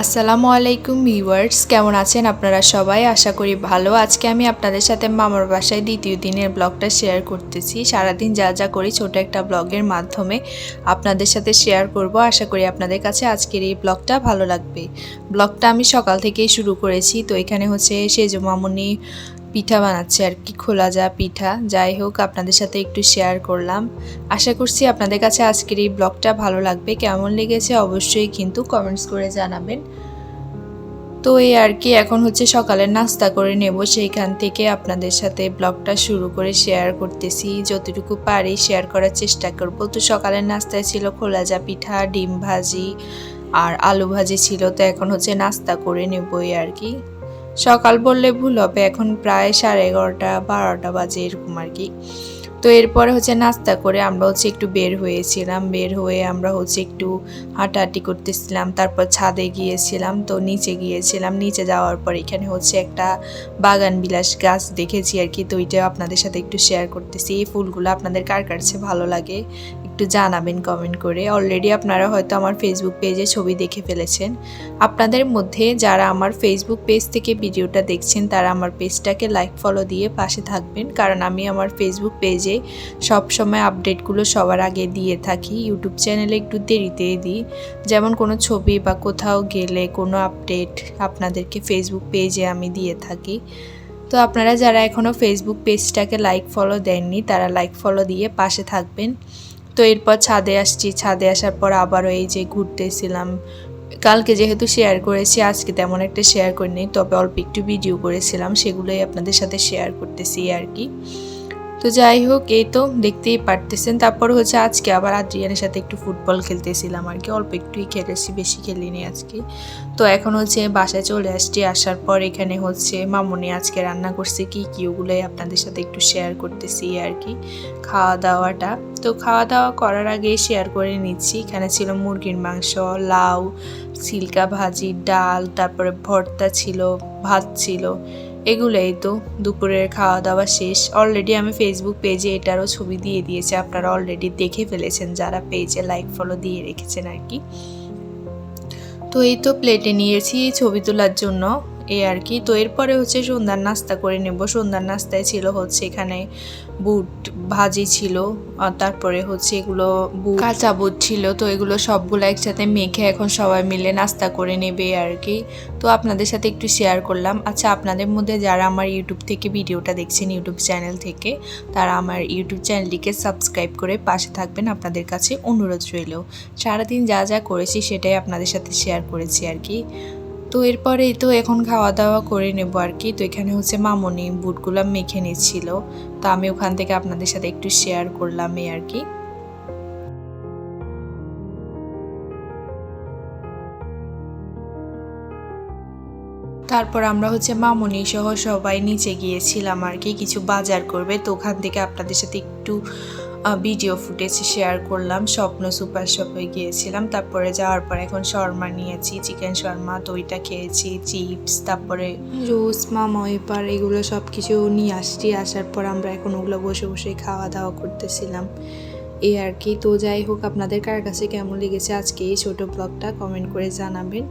আসসালামু আলাইকুম ভিউয়ার্স, কেমন আছেন আপনারা সবাই? আশা করি ভালো। আজকে আমি আপনাদের সাথে মামার বাসায় দ্বিতীয় দিনের ব্লগটা শেয়ার করতেছি। সারাদিন যা যা করি ছোট একটা ব্লগের মাধ্যমে আপনাদের সাথে শেয়ার করব। আশা করি আপনাদের কাছে আজকের এই ব্লগটা ভালো লাগবে। ব্লগটা আমি সকাল থেকেই শুরু করেছি। তো এখানে হচ্ছে সেজো মামুনি পিঠা বানাচ্ছে আর কি, খোলা যা পিঠা। যাই হোক, আপনাদের সাথে একটু শেয়ার করলাম। আশা করছি আপনাদের কাছে আজকের এই ব্লগটা ভালো লাগবে। কেমন লেগেছে অবশ্যই কিন্তু কমেন্টস করে জানাবেন। তো এই আর কি, এখন হচ্ছে সকালের নাস্তা করে নেব, সেইখান থেকে আপনাদের সাথে ব্লগটা শুরু করে শেয়ার করতেছি। যতটুকু পারি শেয়ার করার চেষ্টা করব। তো সকালের নাস্তায় ছিল খোলাজা পিঠা, ডিম ভাজি আর আলু ভাজি ছিল। তো এখন হচ্ছে নাস্তা করে নেব এই আর কি। সকাল বললে ভুল হবে, এখন প্রায় 11:30-12টা বাজে এরকম আর কি। তো এরপরে হচ্ছে নাস্তা করে আমরা হচ্ছে একটু বের হয়েছিলাম। বের হয়ে আমরা হচ্ছে একটু হাঁটাহাঁটি করতেছিলাম, তারপর ছাদে গিয়েছিলাম। তো নিচে গিয়েছিলাম, নিচে যাওয়ার পর এখানে হচ্ছে একটা বাগান বিলাস গাছ দেখেছি আর কি। তো ওইটাও আপনাদের সাথে একটু শেয়ার করতেছি। এই ফুলগুলো আপনাদের কার কাছে ভালো লাগে একটু জানাবেন কমেন্ট করে। অলরেডি আপনারা হয়তো আমার ফেসবুক পেজে ছবি দেখে ফেলেছেন। আপনাদের মধ্যে যারা আমার ফেসবুক পেজ থেকে ভিডিওটা দেখছেন তারা আমার পেজটাকে লাইক ফলো দিয়ে পাশে থাকবেন, কারণ আমি আমার ফেসবুক পেজে সব সময় আপডেটগুলো সবার আগে দিয়ে থাকি। ইউটিউব চ্যানেলে একটু দেরিতে দিই, যেমন কোনো ছবি বা কোথাও গেলে কোনো আপডেট আপনাদেরকে ফেসবুক পেজে আমি দিয়ে থাকি। তো আপনারা যারা এখনও ফেসবুক পেজটাকে লাইক ফলো দেননি তারা লাইক ফলো দিয়ে পাশে থাকবেন। তো এরপর ছাদে আসছি, ছাদে আসার পর আবারও এই যে ঘুরতেছিলাম। কালকে যেহেতু শেয়ার করেছি, আজকে তেমন একটা শেয়ার করিনি, তবে অল্প একটু ভিডিও করেছিলাম, সেগুলোই আপনাদের সাথে শেয়ার করতেছি আর কি। তো যাই হোক, এই তো দেখতেই পারতেছেন। তারপর হচ্ছে আজকে আবার আদ্রিয়ানের সাথে একটু ফুটবল খেলতেছিলাম আর কি। অল্প একটুই খেলেছি, বেশি খেলিনি আজকে। তো এখন হচ্ছে বাসায় চলে আসছি। আসার পর এখানে হচ্ছে মামুনি আজকে রান্না করছে কি কি, ওগুলোই আপনাদের সাথে একটু শেয়ার করতেছি আর কি, খাওয়া দাওয়াটা। তো খাওয়া দাওয়া করার আগে শেয়ার করে নিচ্ছি। এখানে ছিল মুরগির মাংস, লাউ, সিল্কা ভাজি, ডাল, তারপরে ভর্তা ছিল, ভাত ছিল। এগুলোই তো দুপুরের খাওয়া দাওয়া শেষ। অলরেডি আমি ফেসবুক পেজে এটারও ছবি দিয়ে দিয়েছি, আপনারা অলরেডি দেখে ফেলেছেন যারা পেজে লাইক ফলো দিয়ে রেখেছেন আর কি। তো এই তো প্লেটে নিয়েছি ছবি তোলার জন্য এই আর কি। তো এরপরে হচ্ছে সন্ধ্যার নাস্তা করে নেব। সন্ধ্যার নাস্তায় ছিল হচ্ছে এখানে বুট ভাজি ছিল, তারপরে হচ্ছে এগুলো কাঁচা বুট ছিল। তো এগুলো সবগুলো একসাথে মেখে এখন সবাই মিলে নাস্তা করে নেবে আর কি। তো আপনাদের সাথে একটু শেয়ার করলাম। আচ্ছা, আপনাদের মধ্যে যারা আমার ইউটিউব থেকে ভিডিওটা দেখছেন, ইউটিউব চ্যানেল থেকে, তারা আমার ইউটিউব চ্যানেলটিকে সাবস্ক্রাইব করে পাশে থাকবেন, আপনাদের কাছে অনুরোধ রইল। সারাদিন যা যা করেছি সেটাই আপনাদের সাথে শেয়ার করেছি আর কি। তো এরপরেই তো এখন খাওয়া দাওয়া করে নেব আর কি। তো এখানে হচ্ছে মামুনি বুটগুলো মেখে নিচ্ছিল, তো আমি ওখান থেকে আপনাদের সাথে একটু শেয়ার করলাম এই আর কি। তারপর আমরা হচ্ছে মামুনি সহ সবাই নিচে গিয়েছিলাম আর কি, কিছু বাজার করবে। তো ওখান থেকে আপনাদের সাথে একটু ভিডিও ফুটেজ শেয়ার করলাম। স্বপ্ন সুপার শপে গিয়েছিলাম। তারপরে যাওয়ার পর এখন শর্মা নিয়েছি, চিকেন শর্মা, তো ওইটা খেয়েছি, চিপস, তারপরে জুস, মামা এবার এগুলো সব কিছু নিয়ে আসছি। আসার পর আমরা এখন ওগুলো বসে বসে খাওয়া দাওয়া করতেছিলাম এই আর কি। তো যাই হোক, আপনাদের কার কাছে কেমন লেগেছে আজকে এই ছোটো ব্লগটা কমেন্ট করে জানাবেন।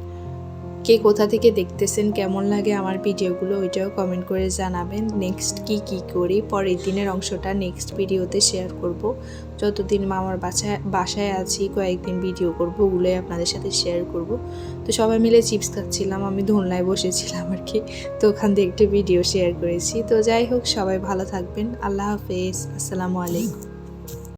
কে কোথা থেকে দেখতেছেন, কেমন লাগে আমার ভিডিওগুলো ওইটাও কমেন্ট করে জানাবেন। নেক্সট কি করি পরের দিনের অংশটা নেক্সট ভিডিওতে শেয়ার করব। যতদিন মামার বাসায় আছি কয়েকদিন ভিডিও করব, ওগুলোই আপনাদের সাথে শেয়ার করব। তো সবাই মিলে চিপস খাচ্ছিলাম, আমি দোলনায় বসেছিলাম আর কি। তো ওখান থেকে একটা ভিডিও শেয়ার করেছি। তো যাই হোক, সবাই ভালো থাকবেন। আল্লাহ হাফেজ, আসসালামু আলাইকুম।